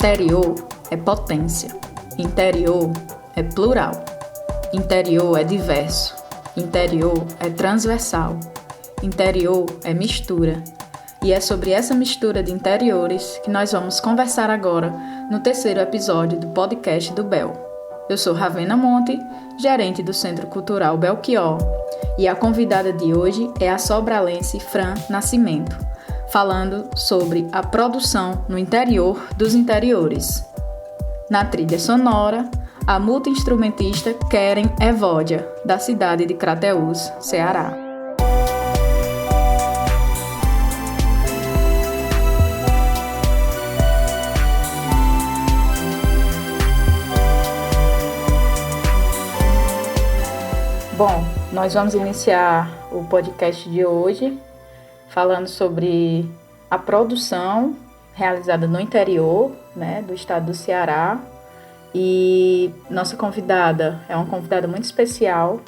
Interior é potência. Interior é plural. Interior é diverso. Interior é transversal. Interior é mistura. E é sobre essa mistura de interiores que nós vamos conversar agora no terceiro episódio do podcast do Bel. Eu sou Ravena Monte, gerente do Centro Cultural Belchior, e a convidada de hoje é a sobralense Fran Nascimento, falando sobre a produção no interior dos interiores. Na trilha sonora, a multi-instrumentista Keren Evódia, da cidade de Crateús, Ceará. Bom, nós vamos iniciar o podcast de hoje falando sobre a produção realizada no interior, do estado do Ceará. E nossa convidada é uma convidada muito especial,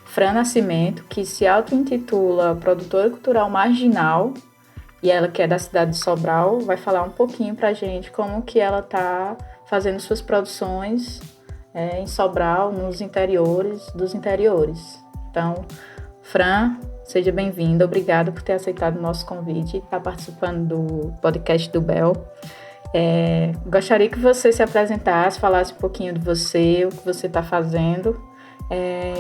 Fran Nascimento, que se auto-intitula produtora cultural marginal, e ela, que é da cidade de Sobral, vai falar um pouquinho pra gente como que ela está fazendo suas produções em Sobral, nos interiores dos interiores. Então, Fran, seja bem-vinda. Obrigada por ter aceitado o nosso convite e estar participando do podcast do Bel. Gostaria que você se apresentasse, falasse um pouquinho de você, o que você está fazendo.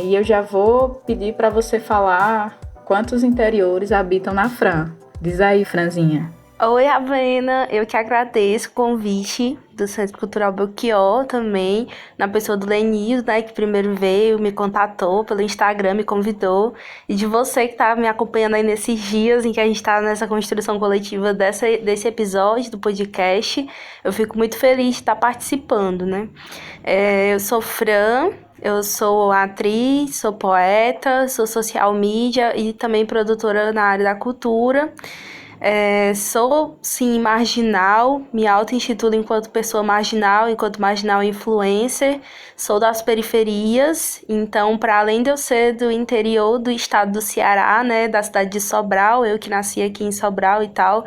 E eu já vou pedir para você falar quantos interiores habitam na Fran. Diz aí, Franzinha. Oi, Ravena, eu que agradeço o convite do Centro Cultural Belchior também, na pessoa do Lenil, que primeiro veio, me contatou pelo Instagram, me convidou, e de você que está me acompanhando aí nesses dias em que a gente está nessa construção coletiva desse episódio do podcast. Eu fico muito feliz de estar participando, Eu sou Fran, eu sou atriz, sou poeta, sou social media e também produtora na área da cultura. Sou, sim, marginal, me auto-intitulo enquanto pessoa marginal, enquanto marginal influencer, sou das periferias, então, para além de eu ser do interior do estado do Ceará, da cidade de Sobral, eu que nasci aqui em Sobral e tal,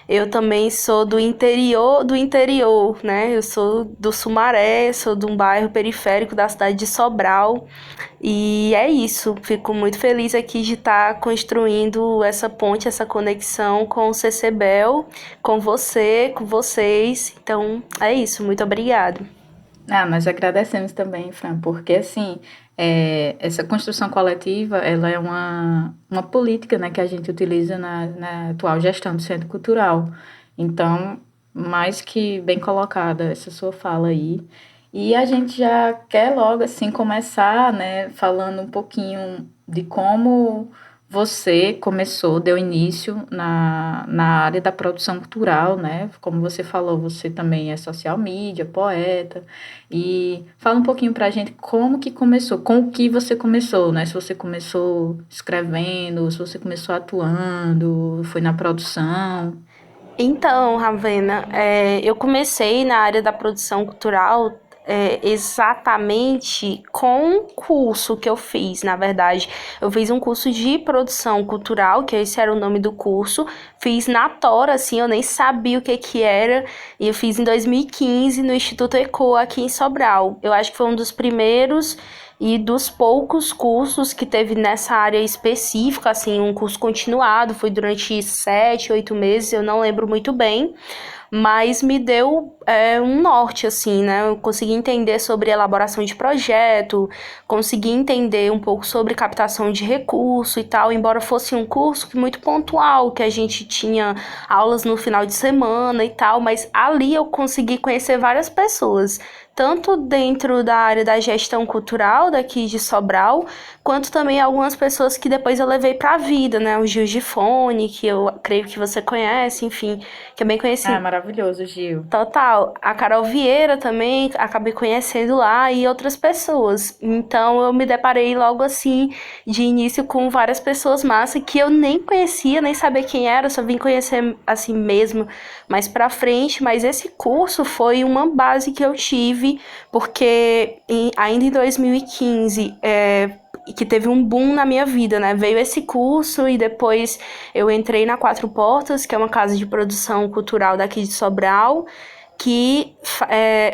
eu também sou do interior, eu sou do Sumaré, sou de um bairro periférico da cidade de Sobral, e é isso, fico muito feliz aqui de estar construindo essa ponte, essa conexão com o CCBel, com você, com vocês, então é isso, muito obrigada. Nós agradecemos também, Fran, porque assim, essa construção coletiva, ela é uma política, que a gente utiliza na atual gestão do Centro Cultural. Então, mais que bem colocada essa sua fala aí. E a gente já quer logo assim começar, falando um pouquinho de como você deu início na área da produção cultural, Como você falou, você também é social media, poeta. E fala um pouquinho pra gente como que começou, com o que você começou, Se você começou escrevendo, se você começou atuando, foi na produção. Então, Ravena, eu comecei na área da produção cultural exatamente com um curso que eu fiz, na verdade. Eu fiz um curso de produção cultural, que esse era o nome do curso. Fiz na tora, assim, eu nem sabia o que era. E eu fiz em 2015 no Instituto ECO, aqui em Sobral. Eu acho que foi um dos primeiros e dos poucos cursos que teve nessa área específica, assim, um curso continuado. Foi durante 7, 8 meses, eu não lembro muito bem. Mas me deu um norte, assim, Eu consegui entender sobre elaboração de projeto, consegui entender um pouco sobre captação de recurso e tal, embora fosse um curso muito pontual, que a gente tinha aulas no final de semana e tal, mas ali eu consegui conhecer várias pessoas, tanto dentro da área da gestão cultural daqui de Sobral, quanto também algumas pessoas que depois eu levei para a vida, O Gil Gifone, que eu creio que você conhece, enfim, que é bem conhecido. Maravilhoso, Gil. Total. A Carol Vieira também, acabei conhecendo lá, e outras pessoas. Então, eu me deparei logo assim, de início, com várias pessoas massa que eu nem conhecia, nem sabia quem era, só vim conhecer assim mesmo mais pra frente. Mas esse curso foi uma base que eu tive, porque ainda em 2015, que teve um boom na minha vida, Veio esse curso e depois eu entrei na Quatro Portas, que é uma casa de produção cultural daqui de Sobral,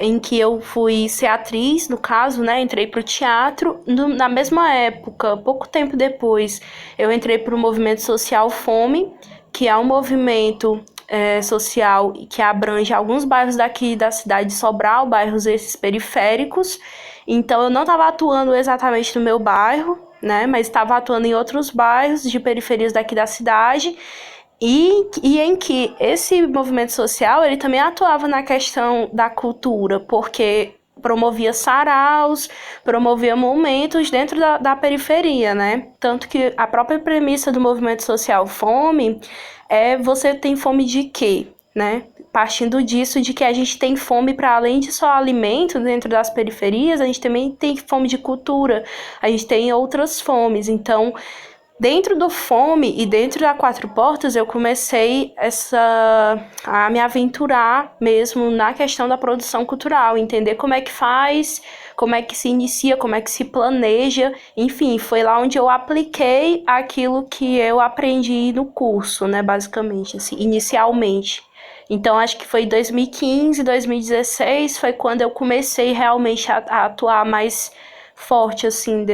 em que eu fui ser atriz, no caso, né? Entrei para o teatro. Na mesma época, pouco tempo depois, eu entrei para o movimento social Fome, que é um movimento social que abrange alguns bairros daqui da cidade de Sobral, bairros esses periféricos. Então, eu não estava atuando exatamente no meu bairro, né? Mas estava atuando em outros bairros de periferias daqui da cidade. E em que esse movimento social, ele também atuava na questão da cultura, porque promovia saraus, promovia momentos dentro da periferia, né? Tanto que a própria premissa do movimento social Fome é: você tem fome de quê, né? Partindo disso, de que a gente tem fome para além de só alimento dentro das periferias, a gente também tem fome de cultura, a gente tem outras fomes. Então, dentro do Fome e dentro da Quatro Portas, eu comecei a me aventurar mesmo na questão da produção cultural, entender como é que faz, como é que se inicia, como é que se planeja, enfim, foi lá onde eu apliquei aquilo que eu aprendi no curso, né, basicamente, assim, inicialmente. Então, acho que foi 2015, 2016, foi quando eu comecei realmente a atuar mais forte, assim,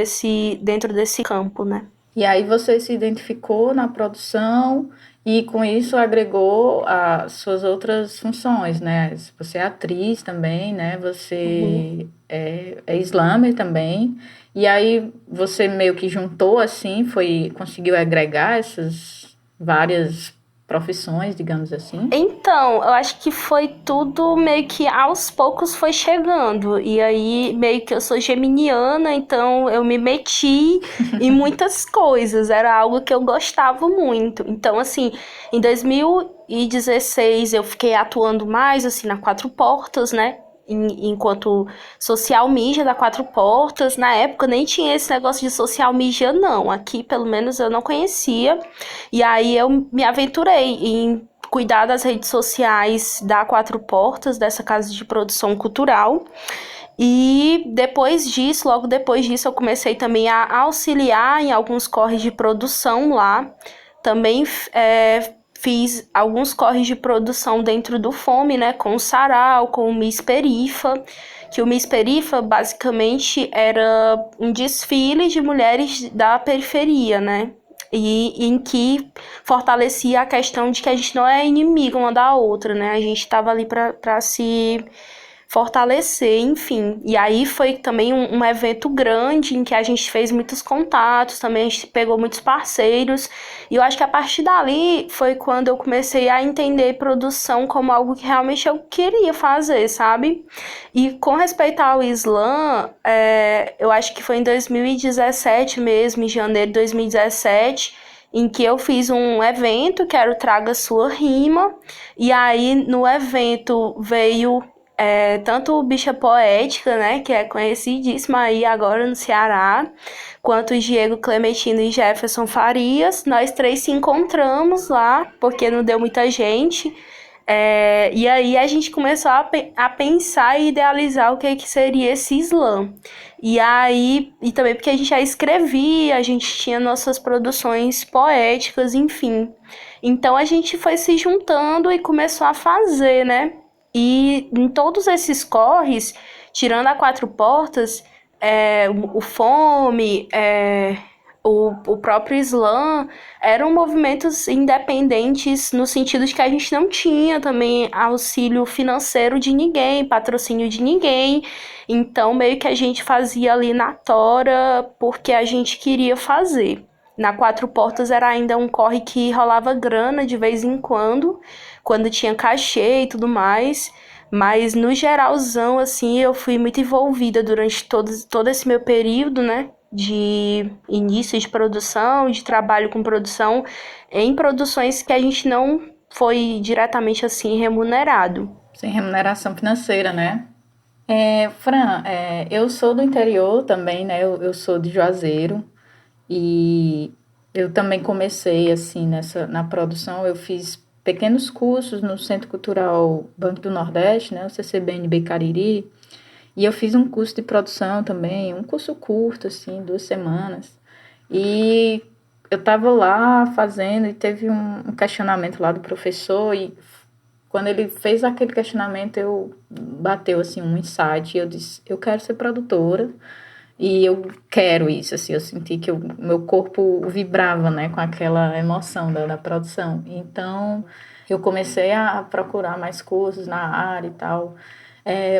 dentro desse campo, né. E aí você se identificou na produção e com isso agregou as suas outras funções, né? Você é atriz também, né? Você é slammer também. E aí você meio que juntou assim, conseguiu agregar essas várias profissões, digamos assim. Então, eu acho que foi tudo meio que aos poucos foi chegando. E aí, meio que eu sou geminiana, então eu me meti em muitas coisas. Era algo que eu gostava muito. Então, assim, em 2016 eu fiquei atuando mais, assim, na Quatro Portas, né? Enquanto social media da Quatro Portas. Na época nem tinha esse negócio de social media, não. Aqui, pelo menos, eu não conhecia. E aí eu me aventurei em cuidar das redes sociais da Quatro Portas, dessa casa de produção cultural. E depois disso, logo depois disso, eu comecei também a auxiliar em alguns corres de produção lá. Também fiz alguns corres de produção dentro do Fome, né, com o Sarau, com o Miss Perifa, que o Miss Perifa basicamente era um desfile de mulheres da periferia, né, e em que fortalecia a questão de que a gente não é inimiga uma da outra, né, a gente estava ali para se fortalecer, enfim. E aí foi também um evento grande em que a gente fez muitos contatos, também a gente pegou muitos parceiros. E eu acho que a partir dali foi quando eu comecei a entender produção como algo que realmente eu queria fazer, sabe? E com respeito ao slam, eu acho que foi em 2017 mesmo, em janeiro de 2017, em que eu fiz um evento que era o Traga Sua Rima. E aí no evento veio tanto o Bicha Poética, né, que é conhecidíssima aí agora no Ceará, quanto o Diego Clementino e Jefferson Farias. Nós três se encontramos lá, porque não deu muita gente. E aí a gente começou a pensar e idealizar o que seria esse slam. E aí, e também porque a gente já escrevia, a gente tinha nossas produções poéticas, enfim. Então a gente foi se juntando e começou a fazer, né? E em todos esses corres, tirando a Quatro Portas, o Fome, o próprio Slam, eram movimentos independentes no sentido de que a gente não tinha também auxílio financeiro de ninguém, patrocínio de ninguém. Então, meio que a gente fazia ali na tora porque a gente queria fazer. Na Quatro Portas era ainda um corre que rolava grana de vez em quando tinha cachê e tudo mais. Mas no geralzão, assim, eu fui muito envolvida durante todo esse meu período, né? De início de produção, de trabalho com produção, em produções que a gente não foi diretamente assim remunerado. Sem remuneração financeira, né? Fran, eu sou do interior também, né? Eu sou de Juazeiro e eu também comecei assim na produção. Eu fiz pequenos cursos no Centro Cultural Banco do Nordeste, né? O CCBNB Cariri. E eu fiz um curso de produção também, um curso curto, assim, 2 semanas. E eu estava lá fazendo e teve um questionamento lá do professor e quando ele fez aquele questionamento, bateu assim um insight, e eu disse, eu quero ser produtora, e eu quero isso, assim, eu senti que o meu corpo vibrava, né, com aquela emoção da produção. Então, eu comecei a procurar mais cursos na área e tal.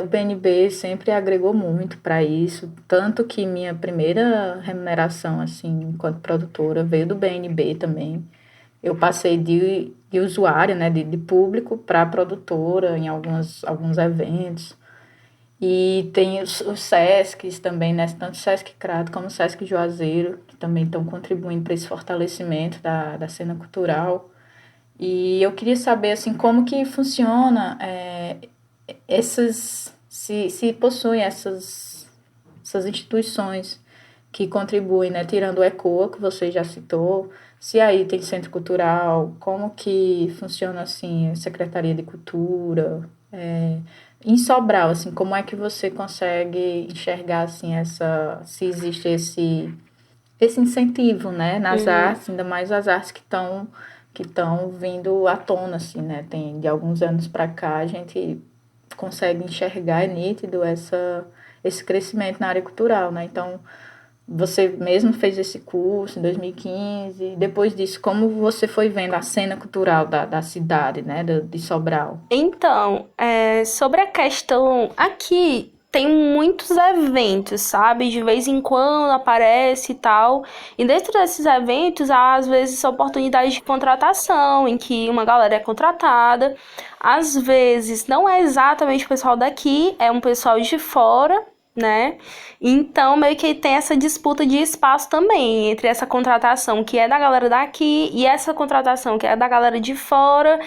O BNB sempre agregou muito para isso, tanto que minha primeira remuneração, assim, enquanto produtora, veio do BNB também. Eu passei de usuária, né, de público para produtora em alguns eventos. E tem os SESCs também, né? Tanto o SESC Crato como o SESC Juazeiro, que também estão contribuindo para esse fortalecimento da cena cultural. E eu queria saber, assim, como que funciona se possuem essas instituições que contribuem, né? Tirando o ECOA, que você já citou, se aí tem centro cultural, como que funciona, assim, a Secretaria de Cultura, em Sobral, assim, como é que você consegue enxergar, assim, se existe esse incentivo, né, nas artes, ainda mais as artes que estão vindo à tona, assim, né, tem de alguns anos para cá a gente consegue enxergar, é nítido esse crescimento na área cultural, né, então você mesmo fez esse curso em 2015, depois disso, como você foi vendo a cena cultural da cidade, né, de Sobral? Então, sobre a questão aqui, tem muitos eventos, sabe? De vez em quando aparece e tal. E dentro desses eventos, há às vezes oportunidades de contratação, em que uma galera é contratada. Às vezes, não é exatamente o pessoal daqui, é um pessoal de fora, né? Então, meio que tem essa disputa de espaço também, entre essa contratação que é da galera daqui e essa contratação que é da galera de fora.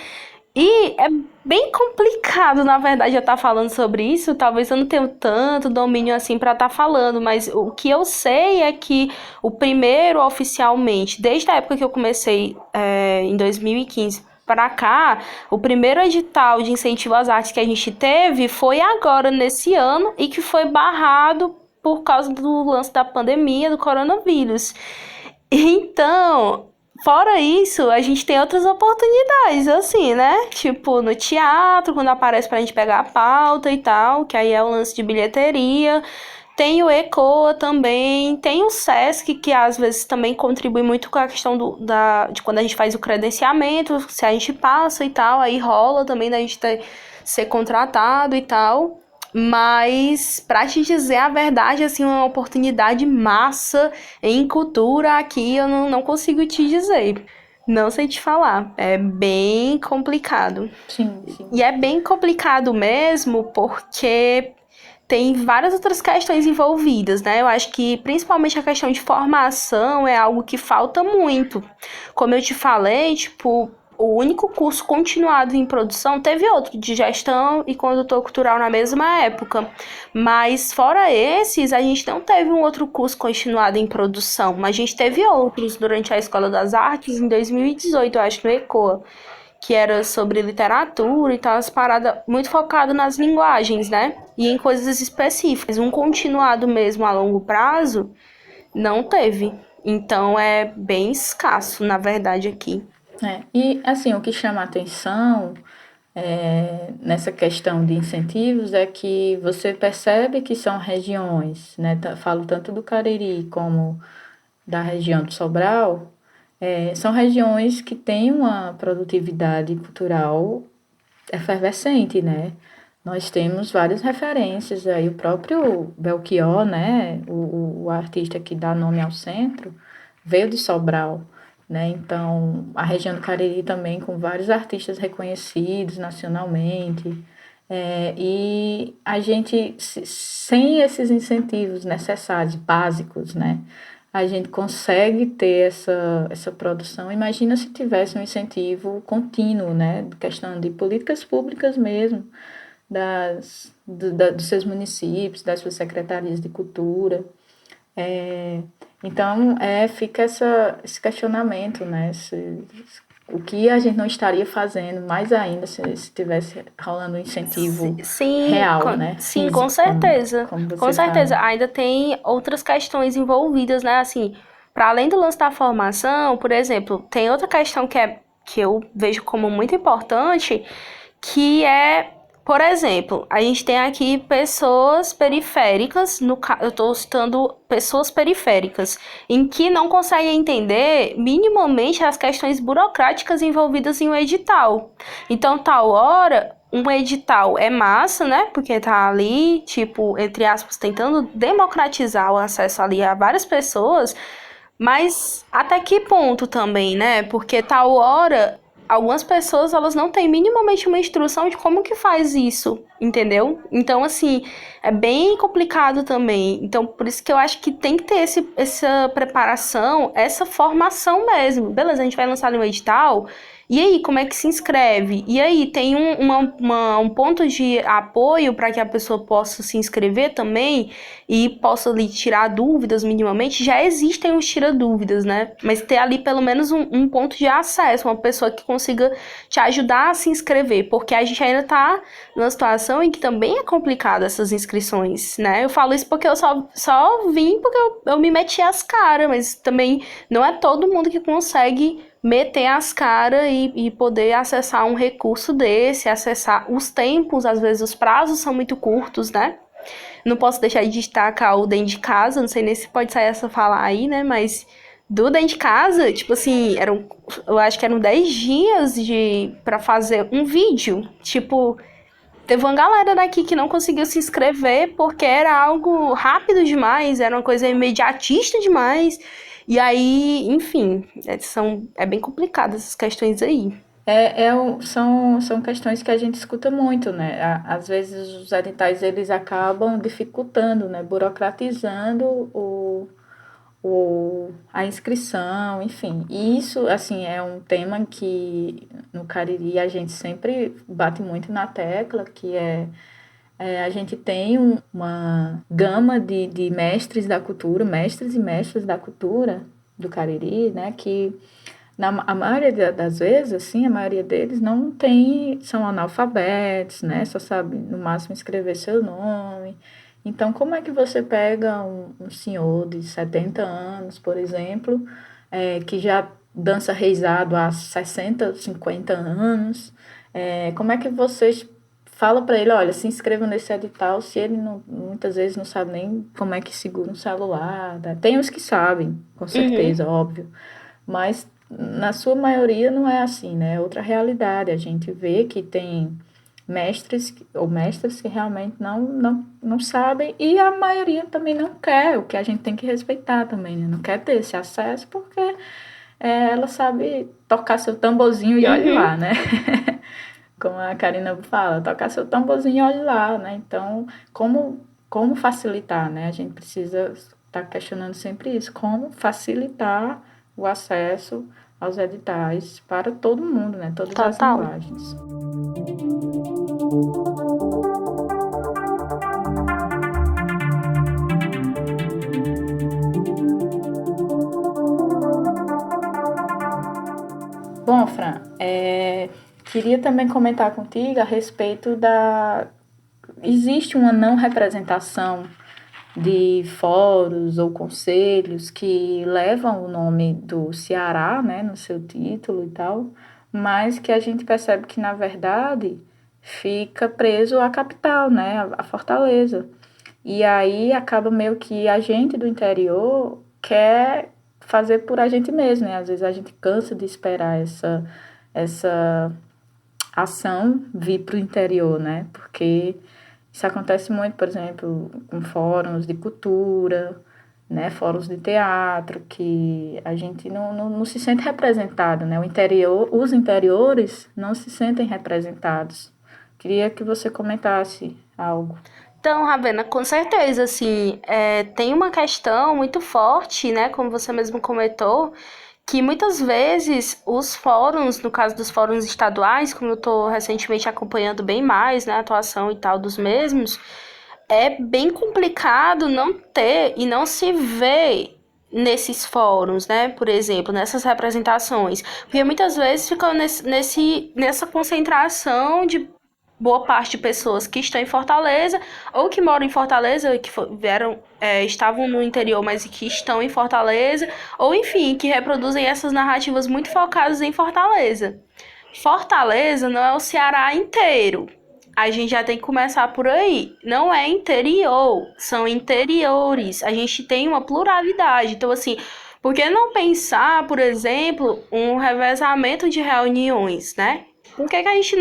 E é bem complicado, na verdade, eu estar falando sobre isso. Talvez eu não tenha tanto domínio assim para estar falando, mas o que eu sei é que o primeiro oficialmente, desde a época que eu comecei em 2015 para cá, o primeiro edital de incentivo às artes que a gente teve foi agora, nesse ano, e que foi barrado por causa do lance da pandemia, do coronavírus. Então, fora isso, a gente tem outras oportunidades, assim, né? Tipo, no teatro, quando aparece pra gente pegar a pauta e tal, que aí é o lance de bilheteria. Tem o ECOA também, tem o SESC, que às vezes também contribui muito com a questão de quando a gente faz o credenciamento, se a gente passa e tal, aí rola também da gente ser contratado e tal. Mas, pra te dizer a verdade, assim, uma oportunidade massa em cultura aqui, eu não consigo te dizer. Não sei te falar. É bem complicado. Sim, sim. E é bem complicado mesmo, porque tem várias outras questões envolvidas, né? Eu acho que principalmente a questão de formação é algo que falta muito. Como eu te falei, tipo, o único curso continuado em produção teve outro de gestão e condutor cultural na mesma época. Mas fora esses, a gente não teve um outro curso continuado em produção. Mas a gente teve outros durante a Escola das Artes em 2018, eu acho, no ECOA, que era sobre literatura e tal, as paradas muito focado nas linguagens, né? E em coisas específicas. Um continuado mesmo a longo prazo, não teve. Então é bem escasso, na verdade, aqui. E assim, o que chama a atenção nessa questão de incentivos é que você percebe que são regiões, né? Falo tanto do Cariri como da região do Sobral, são regiões que têm uma produtividade cultural efervescente, né? Nós temos várias referências aí, o próprio Belchior, né? O artista que dá nome ao centro, veio de Sobral, né? Então, a região do Cariri também com vários artistas reconhecidos nacionalmente. E a gente, sem esses incentivos necessários, básicos, né? A gente consegue ter essa produção. Imagina se tivesse um incentivo contínuo, né? Questão de políticas públicas mesmo, dos seus municípios, das suas secretarias de cultura. Então, fica esse questionamento, né? O que a gente não estaria fazendo mais ainda se tivesse rolando um incentivo Sim, real, né? sim, Físico, com certeza. como Com você certeza. fala. Ainda tem outras questões envolvidas, né? Assim, para além do lance da formação, por exemplo, tem outra questão que eu vejo como muito importante, que é, por exemplo, a gente tem aqui pessoas periféricas, eu estou citando pessoas periféricas, em que não conseguem entender minimamente as questões burocráticas envolvidas em um edital. Então, tal hora, um edital é massa, né? Porque tá ali, tipo, entre aspas, tentando democratizar o acesso ali a várias pessoas, mas até que ponto também, né? Porque tal hora, algumas pessoas, elas não têm minimamente uma instrução de como que faz isso, entendeu? Então, assim, é bem complicado também. Então, por isso que eu acho que tem que ter essa preparação, essa formação mesmo. Beleza, a gente vai lançar ali um edital. E aí, como é que se inscreve? E aí, tem um ponto de apoio para que a pessoa possa se inscrever também e possa ali tirar dúvidas minimamente? Já existem os tira-dúvidas, né? Mas ter ali pelo menos um ponto de acesso, uma pessoa que consiga te ajudar a se inscrever, porque a gente ainda tá numa situação em que também é complicado essas inscrições, né? Eu falo isso porque eu só vim porque eu me meti as caras, mas também não é todo mundo que consegue meter as caras e poder acessar um recurso desse, acessar os tempos, às vezes os prazos são muito curtos, né? Não posso deixar de destacar o dentro de casa, não sei nem se pode sair essa fala aí, né? Mas do dentro de casa, tipo assim, eu acho que eram 10 dias pra fazer um vídeo. Tipo, teve uma galera daqui que não conseguiu se inscrever porque era algo rápido demais, era uma coisa imediatista demais. E aí, enfim, é bem complicado essas questões aí. São questões que a gente escuta muito, né? Às vezes os editais eles acabam dificultando, né? Burocratizando a inscrição, enfim. E isso, assim, é um tema que no Cariri a gente sempre bate muito na tecla, que a gente tem uma gama de mestres da cultura, mestres e mestras da cultura do Cariri, né? Que a maioria das vezes, assim, a maioria deles não tem, são analfabetos, né? Só sabe, no máximo, escrever seu nome. Então, como é que você pega um senhor de 70 anos, por exemplo, que já dança reisado há 60, 50 anos, como é que vocês fala para ele, olha, se inscreva nesse edital, se ele não, muitas vezes não sabe nem como é que segura um celular, né? Tem os que sabem, com certeza, óbvio, mas na sua maioria não é assim, né? É outra realidade. A gente vê que tem mestres ou mestras que realmente não sabem e a maioria também não quer, o que a gente tem que respeitar também, né? Não quer ter esse acesso porque ela sabe tocar seu tamborzinho e olhe lá, né? Como a Karina fala, tocar seu tamborzinho e olhe lá, né? Então, como facilitar, né? A gente precisa estar questionando sempre isso, como facilitar o acesso aos editais para todo mundo, né? Todas as Total. linguagens. Bom, Fran, queria também comentar contigo a respeito da... Existe uma não representação de fóruns ou conselhos que levam o nome do Ceará, né, no seu título e tal, mas que a gente percebe que, na verdade, fica preso à capital, né, à Fortaleza. E aí acaba meio que a gente do interior quer fazer por a gente mesmo, né? Às vezes a gente cansa de esperar essa ação vir para o interior, né? Porque isso acontece muito, por exemplo, com fóruns de cultura, né? Fóruns de teatro, que a gente não se sente representado, né? Os interiores não se sentem representados. Queria que você comentasse algo. Então, Ravena, com certeza, assim, tem uma questão muito forte, né, como você mesmo comentou, que muitas vezes os fóruns, no caso dos fóruns estaduais, como eu estou recentemente acompanhando bem mais, né, a atuação e tal dos mesmos, é bem complicado não ter e não se ver nesses fóruns, né, por exemplo, nessas representações, porque muitas vezes ficam nessa concentração de boa parte de pessoas que estão em Fortaleza ou que moram em Fortaleza, que estavam no interior, mas que estão em Fortaleza, ou enfim, que reproduzem essas narrativas muito focadas em Fortaleza. Fortaleza não é o Ceará inteiro. A gente já tem que começar por aí. Não é interior, são interiores. A gente tem uma pluralidade. Então, assim, por que não pensar, por exemplo, um revezamento de reuniões, né? Por que a gente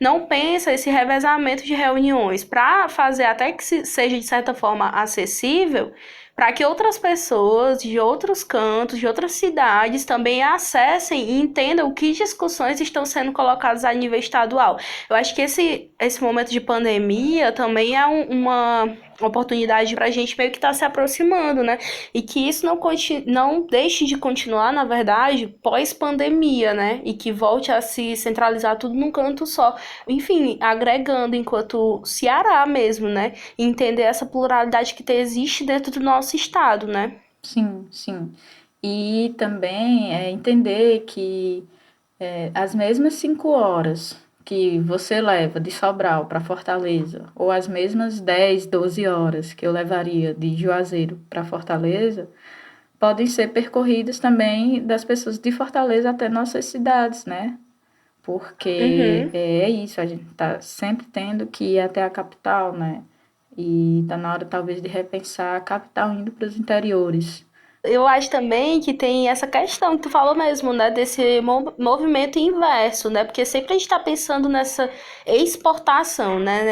não pensa esse revezamento de reuniões para fazer até que seja de certa forma acessível, para que outras pessoas de outros cantos, de outras cidades também acessem e entendam que discussões estão sendo colocadas a nível estadual. Eu acho que esse momento de pandemia também é uma oportunidade para a gente meio que estar se aproximando, né? E que isso não deixe de continuar, na verdade, pós-pandemia, né? E que volte a se centralizar tudo num canto só. Enfim, agregando enquanto Ceará mesmo, né? E entender essa pluralidade que existe dentro do nosso estado, né? Sim, sim. E também entender que as mesmas 5 horas que você leva de Sobral para Fortaleza, ou as mesmas 10, 12 horas que eu levaria de Juazeiro para Fortaleza, podem ser percorridas também das pessoas de Fortaleza até nossas cidades, né? Porque Uhum. é isso, a gente tá sempre tendo que ir até a capital, né? E tá na hora talvez de repensar a capital indo para os interiores. Eu acho também que tem essa questão que tu falou mesmo, né? Desse movimento inverso, né? Porque sempre a gente está pensando nessa exportação, né?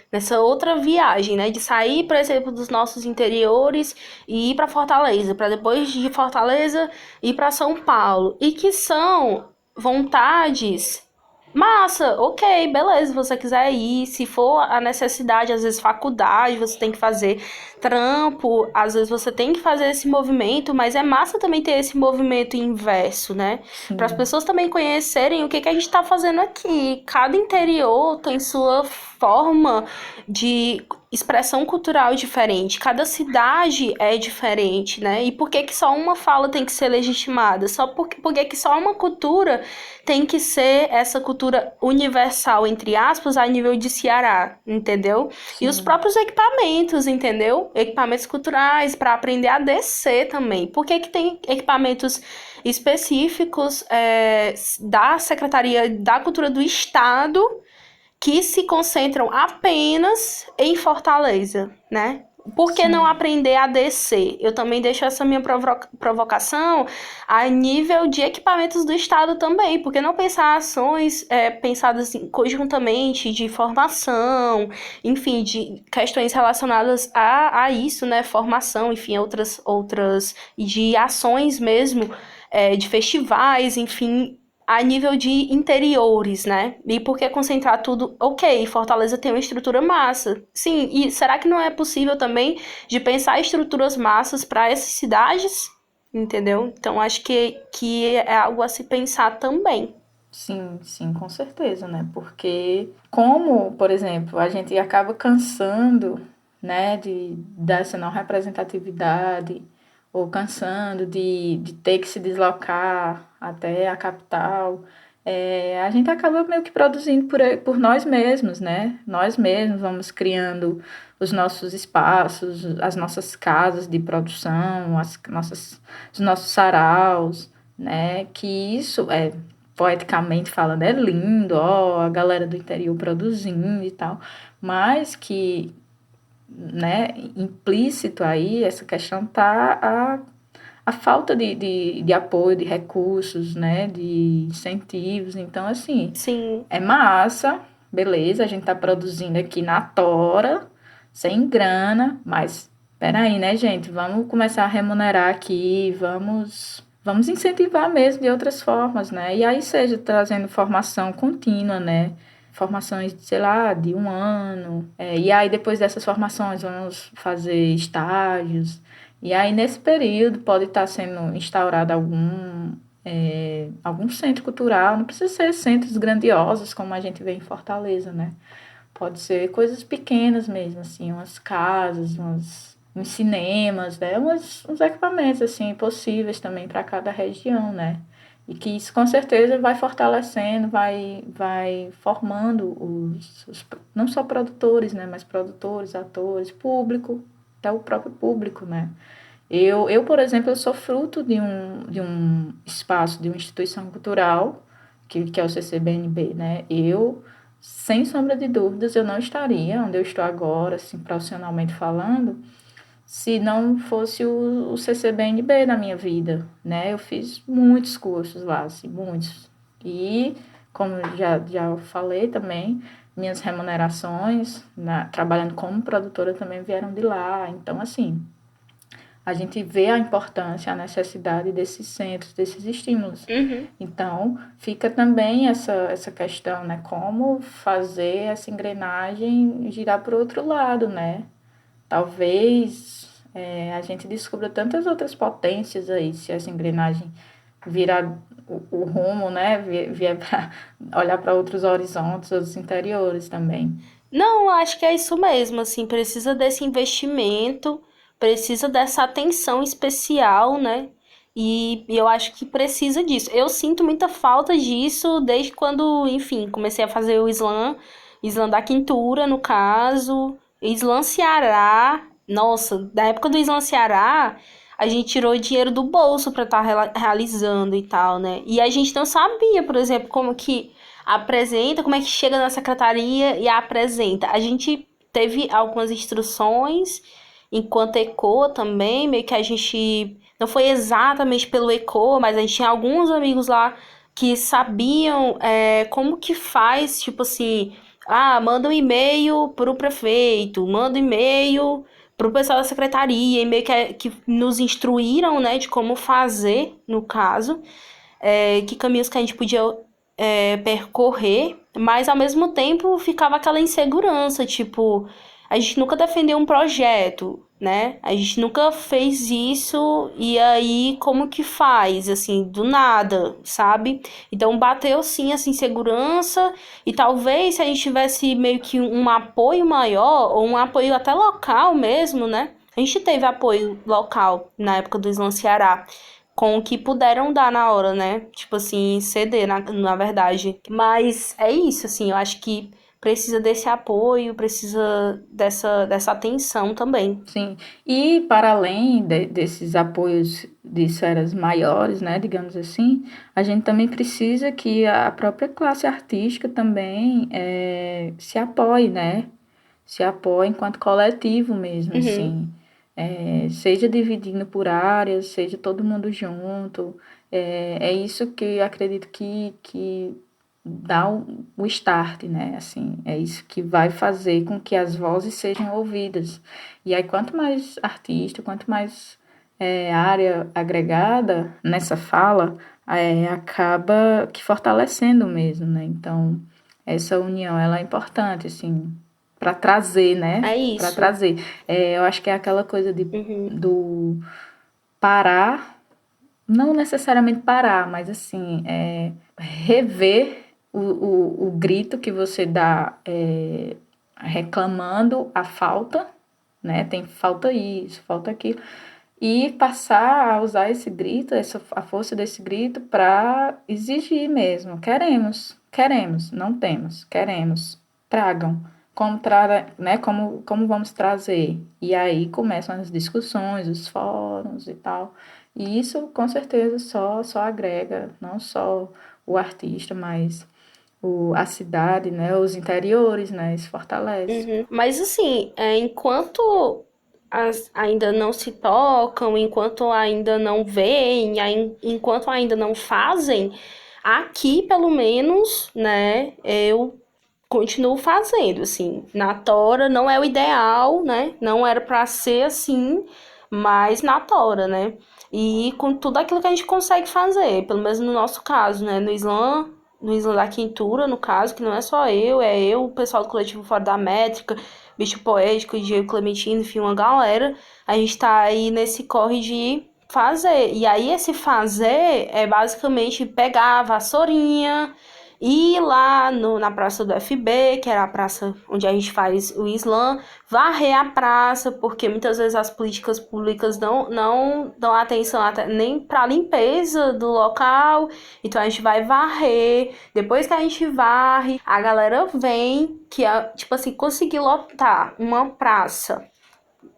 Nessa outra viagem, né? De sair, por exemplo, dos nossos interiores e ir para Fortaleza, para depois de Fortaleza ir para São Paulo. E que são vontades. Massa, ok, beleza, se você quiser ir, se for a necessidade, às vezes faculdade, você tem que fazer trampo, às vezes você tem que fazer esse movimento, mas é massa também ter esse movimento inverso, né? Para as Sim, pessoas também conhecerem o que que a gente está fazendo aqui. Cada interior tem sua forma de expressão cultural diferente, cada cidade é diferente, né? E por que que só uma fala tem que ser legitimada? Por que que só uma cultura tem que ser essa cultura universal, entre aspas, a nível de Ceará, entendeu? E os sim, próprios equipamentos, entendeu? Equipamentos culturais para aprender a descer também. Por que que tem equipamentos específicos da Secretaria da Cultura do Estado que se concentram apenas em Fortaleza, né? Por que não sim. aprender a descer? Eu também deixo essa minha provocação a nível de equipamentos do Estado também. Por que não pensar ações pensadas conjuntamente de formação, enfim, de questões relacionadas a isso, né? Formação, enfim, outras e de ações mesmo, de festivais, enfim, a nível de interiores, né? E por que concentrar tudo? Ok, Fortaleza tem uma estrutura massa. Sim, e será que não é possível também de pensar estruturas massas para essas cidades? Entendeu? Então acho que é algo a se pensar também. Sim, sim, com certeza, né? Porque como, por exemplo, a gente acaba cansando, né, dessa não representatividade, ou cansando de ter que se deslocar até a capital, a gente acaba meio que produzindo por nós mesmos, né? Nós mesmos vamos criando os nossos espaços, as nossas casas de produção, os nossos saraus, né? Que isso poeticamente falando, é lindo, ó, a galera do interior produzindo e tal, mas que, né, implícito aí, essa questão tá a falta de apoio, de recursos, né, de incentivos, então, assim, Sim, é massa, beleza, a gente tá produzindo aqui na tora, sem grana, mas peraí, né, gente? Vamos começar a remunerar aqui, vamos incentivar mesmo de outras formas, né? E aí seja trazendo formação contínua, né? Formações, sei lá, de 1 ano. E aí depois dessas formações vamos fazer estágios. E aí nesse período pode estar sendo instaurado algum centro cultural, não precisa ser centros grandiosos como a gente vê em Fortaleza, né? Pode ser coisas pequenas mesmo, assim, umas casas, uns cinemas, né? Uns equipamentos, assim, possíveis também para cada região, né? E que isso com certeza vai fortalecendo, vai formando não só produtores, né? Mas produtores, atores, público, até o próprio público, né? Por exemplo, eu sou fruto de um espaço, de uma instituição cultural que é o CCBNB, né? Eu, sem sombra de dúvidas, eu não estaria onde eu estou agora, assim, profissionalmente falando, se não fosse o CCBNB na minha vida, né? Eu fiz muitos cursos lá, assim, muitos. E, como já falei também, minhas remunerações, trabalhando como produtora, também vieram de lá. Então, assim, a gente vê a importância, a necessidade desses centros, desses estímulos. Uhum. Então, fica também essa questão, né? Como fazer essa engrenagem girar para o outro lado, né? Talvez a gente descubra tantas outras potências aí, se essa engrenagem virar o rumo, né? Vier para olhar para outros horizontes, outros interiores também. Não, acho que é isso mesmo, assim, precisa desse investimento, precisa dessa atenção especial, né? E eu acho que precisa disso. Eu sinto muita falta disso desde quando, enfim, comecei a fazer o Slam da Quintura, no caso, Slam Ceará. Nossa, da época do Slam Ceará, a gente tirou dinheiro do bolso para estar realizando e tal, né? E a gente não sabia, por exemplo, como que apresenta, como é que chega na secretaria e apresenta. A gente teve algumas instruções enquanto ECOA também, meio que a gente não foi exatamente pelo ECOA, mas a gente tinha alguns amigos lá que sabiam como que faz, tipo assim, manda um e-mail pro prefeito, manda um e-mail pro pessoal da secretaria, e meio que nos instruíram, né, de como fazer, no caso, que caminhos que a gente podia percorrer, mas ao mesmo tempo ficava aquela insegurança, tipo, a gente nunca defendeu um projeto, né? A gente nunca fez isso e aí como que faz, assim, do nada, sabe? Então bateu sim essa insegurança e talvez se a gente tivesse meio que um apoio maior ou um apoio até local mesmo, né? A gente teve apoio local na época do Slam Ceará com o que puderam dar na hora, né? Tipo assim, ceder, na verdade. Mas é isso, assim, eu acho que precisa desse apoio, precisa dessa atenção também. Sim, e para além desses apoios de esferas maiores, né, digamos assim, a gente também precisa que a própria classe artística também se apoie, né? Se apoie enquanto coletivo mesmo, Uhum. assim. Seja dividindo por áreas, seja todo mundo junto. É isso que eu acredito que dá o start, né? Assim, é isso que vai fazer com que as vozes sejam ouvidas. E aí, quanto mais artista, quanto mais área agregada nessa fala, acaba que fortalecendo mesmo, né? Então, essa união, ela é importante, assim, para trazer, né? É Para isso. trazer. Eu acho que é aquela coisa Uhum. do parar, não necessariamente parar, mas assim, rever o grito que você dá reclamando a falta, né? Tem falta isso, falta aquilo. E passar a usar esse grito, a força desse grito, para exigir mesmo. Queremos, não temos, queremos, tragam. Né, como vamos trazer? E aí começam as discussões, os fóruns e tal. E isso, com certeza, só agrega, não só o artista, mas a cidade, né, os interiores, né, isso fortalece. Uhum. Mas assim, enquanto ainda não se tocam, enquanto ainda não veem, enquanto ainda não fazem, aqui pelo menos, né, eu continuo fazendo, assim, na tora não é o ideal, né, não era pra ser assim, mas na tora, né, e com tudo aquilo que a gente consegue fazer, pelo menos no nosso caso, né, no Slam da Quintura, no caso, que não é só eu, é eu, o pessoal do coletivo Fora da Métrica, Bicho Poético, Diego Clementino, enfim, uma galera. A gente tá aí nesse corre de fazer. E aí, esse fazer é basicamente pegar a vassourinha, ir lá na Praça do FB, que era a praça onde a gente faz o Slam, varrer a praça, porque muitas vezes as políticas públicas não dão atenção até nem para a limpeza do local. Então a gente vai varrer. Depois que a gente varre, a galera vem, que é tipo assim, conseguir lotar uma praça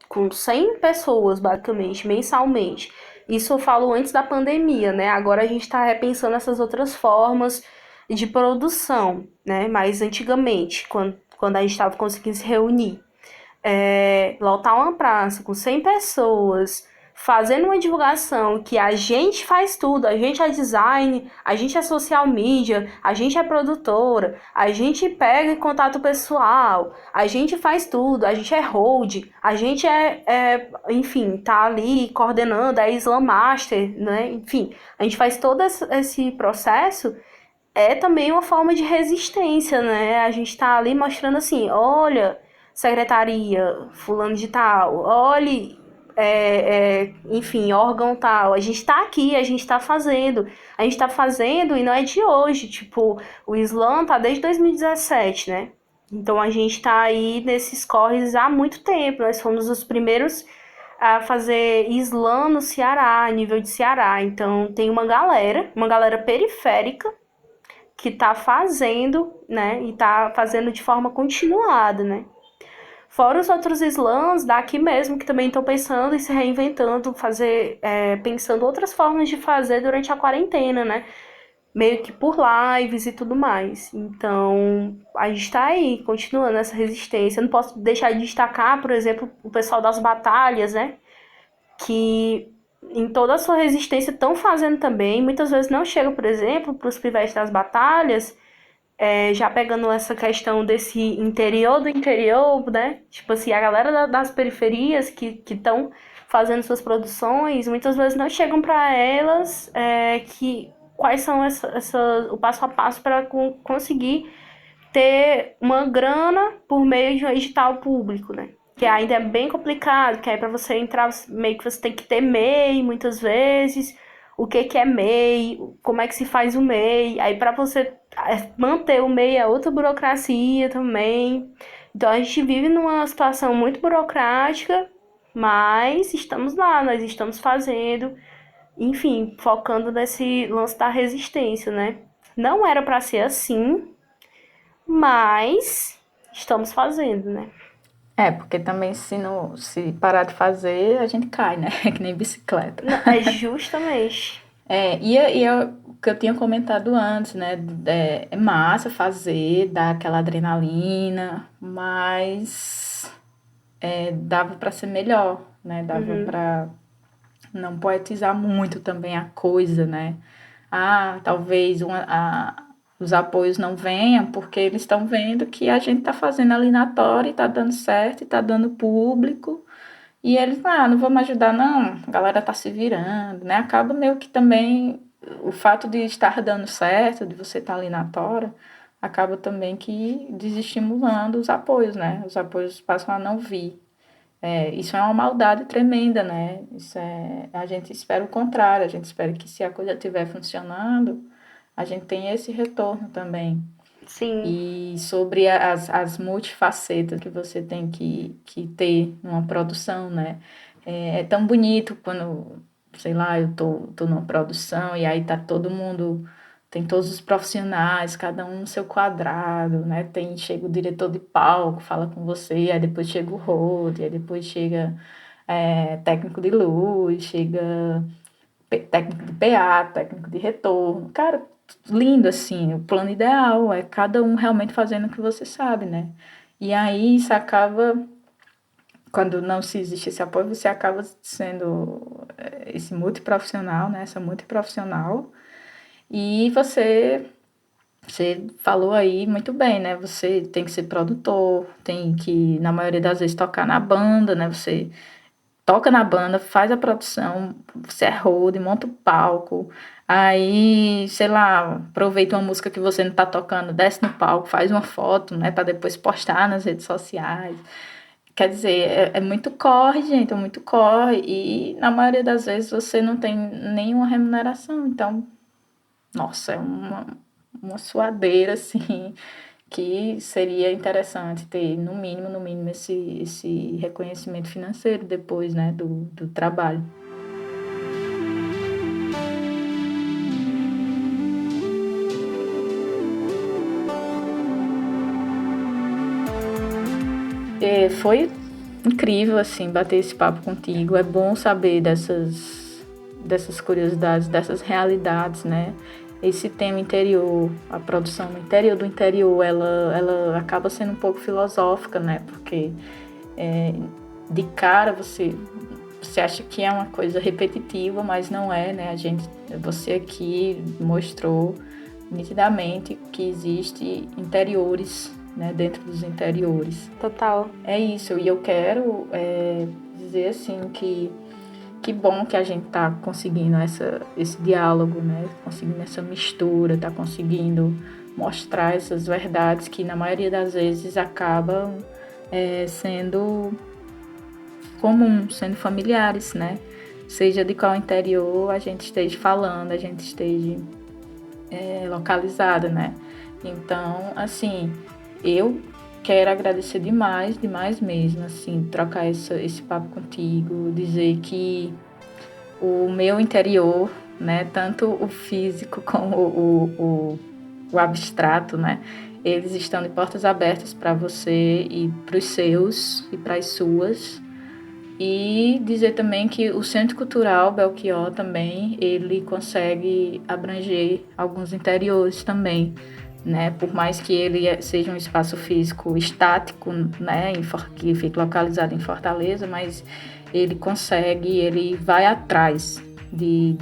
com 100 pessoas, basicamente, mensalmente. Isso eu falo antes da pandemia, né? Agora a gente tá repensando essas outras formas de produção, né? Mas antigamente, quando a gente estava conseguindo se reunir, lotar uma praça com 100 pessoas, fazendo uma divulgação que a gente faz tudo, a gente é design, a gente é social media, a gente é produtora, a gente pega em contato pessoal, a gente faz tudo, a gente é hold, a gente enfim, tá ali coordenando, é Slam Master, né? Enfim, a gente faz todo esse processo, é também uma forma de resistência, né? A gente tá ali mostrando assim, olha, secretaria, fulano de tal, olhe, enfim, órgão tal, a gente tá aqui, a gente tá fazendo e não é de hoje, tipo, o Slam tá desde 2017, né? Então a gente tá aí nesses corres há muito tempo, nós fomos os primeiros a fazer Slam no Ceará, a nível de Ceará, então tem uma galera periférica, que tá fazendo, né, e tá fazendo de forma continuada, né. Fora os outros slams daqui mesmo, que também estão pensando e se reinventando, pensando outras formas de fazer durante a quarentena, né, meio que por lives e tudo mais. Então, a gente tá aí, continuando essa resistência. Eu não posso deixar de destacar, por exemplo, o pessoal das batalhas, né, que em toda a sua resistência estão fazendo também. Muitas vezes não chegam, por exemplo, para os pivetes das batalhas, já pegando essa questão desse interior do interior, né? Tipo assim, a galera das periferias que estão fazendo suas produções, muitas vezes não chegam para elas quais são o passo a passo para conseguir ter uma grana por meio de um edital público, né? Que ainda é bem complicado, que aí para você entrar, meio que você tem que ter MEI muitas vezes. O que é MEI, como é que se faz o MEI. Aí para você manter o MEI é outra burocracia também. Então a gente vive numa situação muito burocrática, mas estamos lá, nós estamos fazendo, enfim, focando nesse lance da resistência, né? Não era para ser assim, mas estamos fazendo, né? Porque também se parar de fazer, a gente cai, né? É que nem bicicleta. Não, justamente. O que eu tinha comentado antes, né? É massa fazer, dá aquela adrenalina, mas dava para ser melhor, né? Dava para não poetizar muito também a coisa, né? Talvez os apoios não venham porque eles estão vendo que a gente está fazendo ali na tora e está dando certo e está dando público. E eles, não vamos ajudar não, a galera tá se virando, né? Acaba meio que também o fato de estar dando certo, de você estar ali na tora, acaba também que desestimulando os apoios, né? Os apoios passam a não vir. Isso é uma maldade tremenda, né? A gente espera o contrário, a gente espera que se a coisa estiver funcionando, a gente tenha esse retorno também. Sim. E sobre as multifacetas que você tem que ter numa produção, né? É tão bonito quando, sei lá, eu tô numa produção e aí tá todo mundo, tem todos os profissionais, cada um no seu quadrado, né? Chega o diretor de palco, fala com você, aí depois chega o road, aí depois chega técnico de luz, chega técnico de PA, técnico de retorno. Cara, lindo assim, o plano ideal é cada um realmente fazendo o que você sabe, né? E aí isso acaba, quando não se existe esse apoio, você acaba sendo esse multiprofissional, né? Essa multiprofissional. E você falou aí muito bem, né? Você tem que ser produtor, tem que, na maioria das vezes, tocar na banda, né? Você toca na banda, faz a produção, você é hold, monta o palco, aí, sei lá, aproveita uma música que você não tá tocando, desce no palco, faz uma foto, né, para depois postar nas redes sociais. Quer dizer, é muito corre, gente, é muito corre, e na maioria das vezes você não tem nenhuma remuneração, então, nossa, é uma suadeira, assim, que seria interessante ter, no mínimo, esse reconhecimento financeiro depois, né, do trabalho. Foi incrível, assim, bater esse papo contigo. É bom saber dessas curiosidades, dessas realidades, né? esse tema interior, a produção no interior do interior, ela acaba sendo um pouco filosófica, né? Porque de cara você acha que é uma coisa repetitiva, mas não é, né? Você aqui mostrou nitidamente que existe interiores, né? Dentro dos interiores. Total. É isso, e eu quero dizer assim que bom que a gente tá conseguindo esse diálogo, né? Conseguindo essa mistura, tá conseguindo mostrar essas verdades que na maioria das vezes acabam sendo comum, sendo familiares, né? Seja de qual interior a gente esteja falando, a gente esteja localizada, né? Então, assim, eu quero agradecer demais, demais mesmo, assim, trocar esse papo contigo, dizer que o meu interior, né, tanto o físico como o abstrato, né, eles estão de portas abertas para você e para os seus e para as suas. E dizer também que o Centro Cultural Belchior também, ele consegue abranger alguns interiores também, né? Por mais que ele seja um espaço físico estático, né? Que fique localizado em Fortaleza, mas ele vai atrás de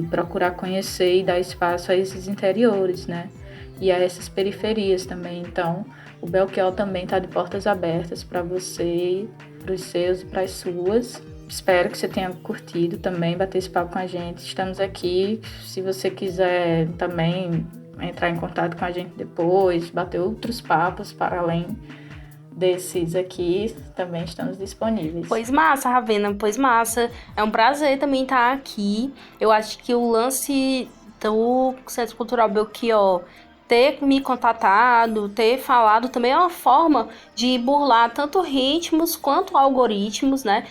procurar conhecer e dar espaço a esses interiores, né? E a essas periferias também. Então, o Belchior também está de portas abertas para você, para os seus e para as suas. Espero que você tenha curtido também, bater esse papo com a gente. Estamos aqui, se você quiser também entrar em contato com a gente depois, bater outros papos para além desses aqui, também estamos disponíveis. Pois massa, Ravena, pois massa. É um prazer também estar aqui. Eu acho que o lance do Centro Cultural Belchior ter me contatado, ter falado, também é uma forma de burlar tanto ritmos quanto algoritmos, né?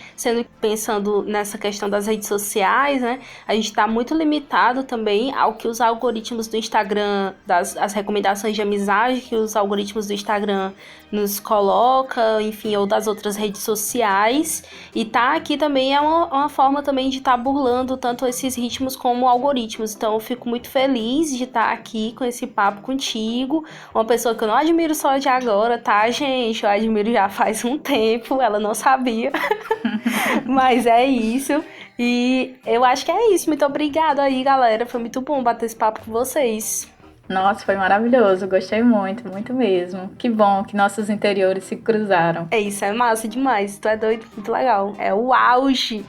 Pensando nessa questão das redes sociais, né? A gente está muito limitado também ao que os algoritmos do Instagram, as recomendações de amizade que os algoritmos do Instagram nos coloca, enfim, ou das outras redes sociais. E tá aqui também é uma forma também de estar burlando tanto esses ritmos como algoritmos. Então eu fico muito feliz de estar aqui com esse papo contigo. Uma pessoa que eu não admiro só de agora, tá, gente? Eu admiro já faz um tempo, ela não sabia. Mas é isso. E eu acho que é isso. Muito obrigada aí, galera. Foi muito bom bater esse papo com vocês. Nossa, foi maravilhoso, gostei muito, muito mesmo. Que bom que nossos interiores se cruzaram. É isso, é massa demais, tu é doido, muito legal. É o auge.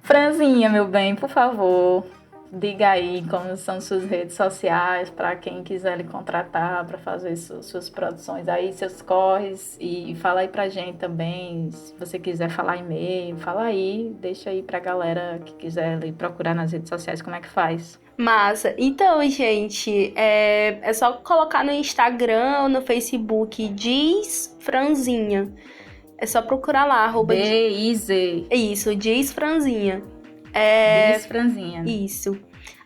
Franzinha, meu bem, por favor, diga aí como são suas redes sociais para quem quiser lhe contratar para fazer suas produções aí, seus corres, e fala aí pra gente também, se você quiser falar e-mail, fala aí, deixa aí pra galera que quiser lhe procurar nas redes sociais, como é que faz? Massa. Então, gente, é só colocar no Instagram ou no Facebook, Diz Franzinha. É só procurar lá, D-I-Z. Isso, Diz Franzinha. Diz Franzinha. Isso.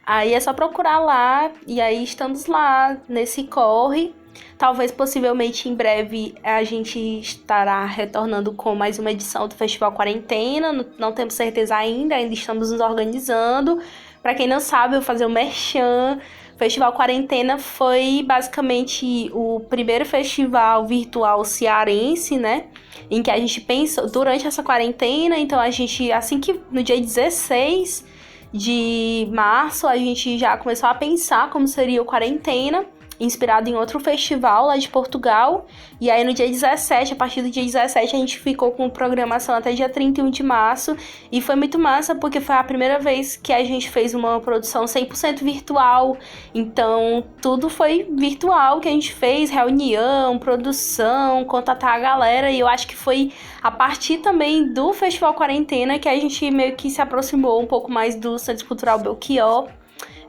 Aí é só procurar lá, e aí estamos lá, nesse corre. Talvez, possivelmente, em breve, a gente estará retornando com mais uma edição do Festival Quarentena. Não temos certeza ainda estamos nos organizando. Para quem não sabe, eu vou fazer o merchan. O Festival Quarentena foi basicamente o primeiro festival virtual cearense, né? Em que a gente pensou durante essa quarentena. Então, a gente, assim que no dia 16 de março, a gente já começou a pensar como seria o Quarentena, inspirado em outro festival lá de Portugal. E aí no dia 17, a partir do dia 17, a gente ficou com programação até dia 31 de março. E foi muito massa, porque foi a primeira vez que a gente fez uma produção 100% virtual. Então, tudo foi virtual que a gente fez, reunião, produção, contatar a galera. E eu acho que foi a partir também do Festival Quarentena que a gente meio que se aproximou um pouco mais do Centro Cultural Belchior.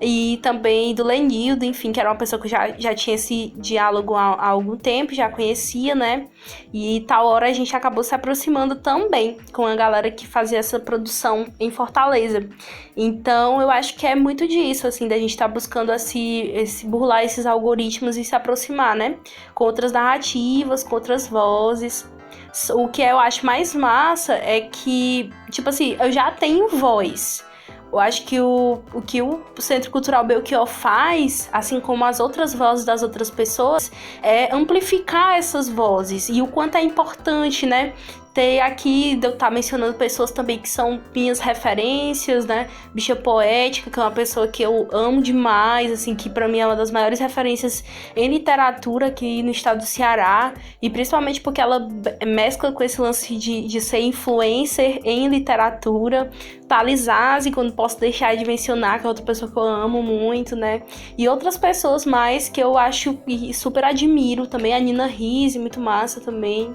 E também do Lenildo, enfim, que era uma pessoa que já tinha esse diálogo há algum tempo, já conhecia, né? E tal hora a gente acabou se aproximando também com a galera que fazia essa produção em Fortaleza. Então, eu acho que é muito disso, assim, da gente estar buscando burlar esses algoritmos e se aproximar, né? Com outras narrativas, com outras vozes. O que eu acho mais massa é que, tipo assim, eu já tenho voz. Eu acho que o que o Centro Cultural Belchior faz, assim como as outras vozes das outras pessoas, é amplificar essas vozes. E o quanto é importante, né? Ter aqui, eu estar mencionando pessoas também que são minhas referências, né? Bicha Poética, que é uma pessoa que eu amo demais, assim, que pra mim é uma das maiores referências em literatura aqui no estado do Ceará. E principalmente porque ela mescla com esse lance de ser influencer em literatura. Thales Aze, quando posso deixar de mencionar, que é outra pessoa que eu amo muito, né? E outras pessoas mais que eu acho e super admiro também. A Nina Risse, muito massa também.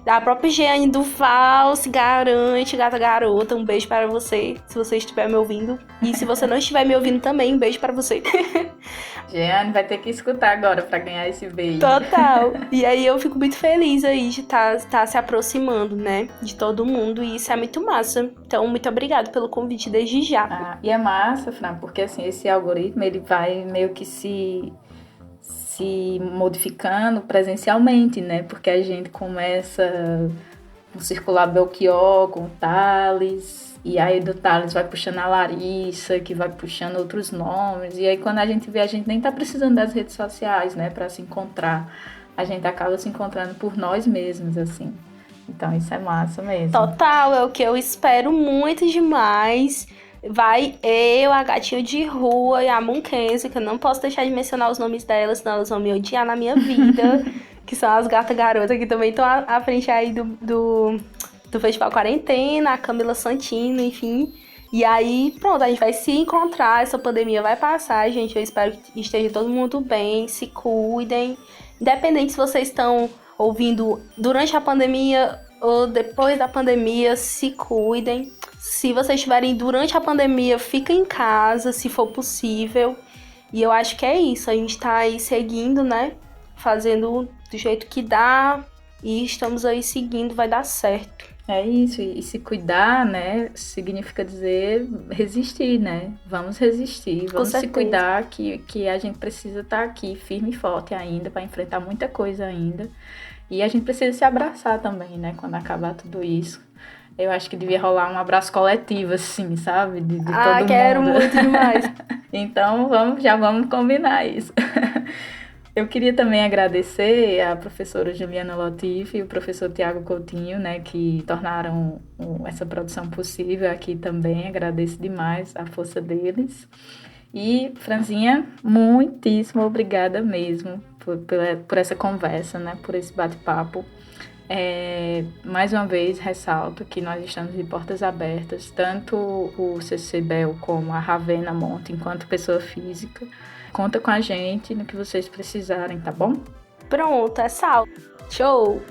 A própria Jeane Duval, se garante, gata garota. Um beijo para você, se você estiver me ouvindo. E se você não estiver me ouvindo também, um beijo para você. Jeane vai ter que escutar agora para ganhar esse beijo. Total. E aí eu fico muito feliz aí de estar se aproximando, né? De todo mundo. E isso é muito massa. Então, muito obrigada pelo convite desde já. E é massa, Fran, porque assim, esse algoritmo, ele vai meio que se modificando presencialmente, né? Porque a gente começa a circular Belchior com o Thales, e aí do Thales vai puxando a Larissa, que vai puxando outros nomes, e aí quando a gente vê, a gente nem tá precisando das redes sociais, né, para se encontrar. A gente acaba se encontrando por nós mesmos, assim. Então isso é massa mesmo. Total, é o que eu espero muito demais. Vai eu, a gatinha de rua e a Monkenzie, que eu não posso deixar de mencionar os nomes delas, senão elas vão me odiar na minha vida. Que são as gatas garotas, que também estão à frente aí do Festival Quarentena, a Camila Santino, enfim. E aí, pronto, a gente vai se encontrar, essa pandemia vai passar, gente. Eu espero que esteja todo mundo bem, se cuidem. Independente se vocês estão ouvindo durante a pandemia ou depois da pandemia, se cuidem. Se vocês estiverem durante a pandemia, fiquem em casa, se for possível. E eu acho que é isso. A gente tá aí seguindo, né? Fazendo do jeito que dá. E estamos aí seguindo, vai dar certo. É isso. E se cuidar, né? Significa dizer resistir, né? Vamos resistir. Vamos se cuidar que a gente precisa estar aqui firme e forte ainda para enfrentar muita coisa ainda. E a gente precisa se abraçar também, né? Quando acabar tudo isso. Eu acho que devia rolar um abraço coletivo, assim, sabe? De todo mundo. Quero muito demais. Então, já vamos combinar isso. Eu queria também agradecer a professora Juliana Lotif e o professor Tiago Coutinho, né? Que tornaram essa produção possível aqui também. Agradeço demais a força deles. E, Franzinha, muitíssimo obrigada mesmo por essa conversa, né? Por esse bate-papo. Mais uma vez, ressalto que nós estamos de portas abertas, tanto o CCBEL como a Ravena Monte, enquanto pessoa física. Conta com a gente no que vocês precisarem, tá bom? Pronto, é sal. Show!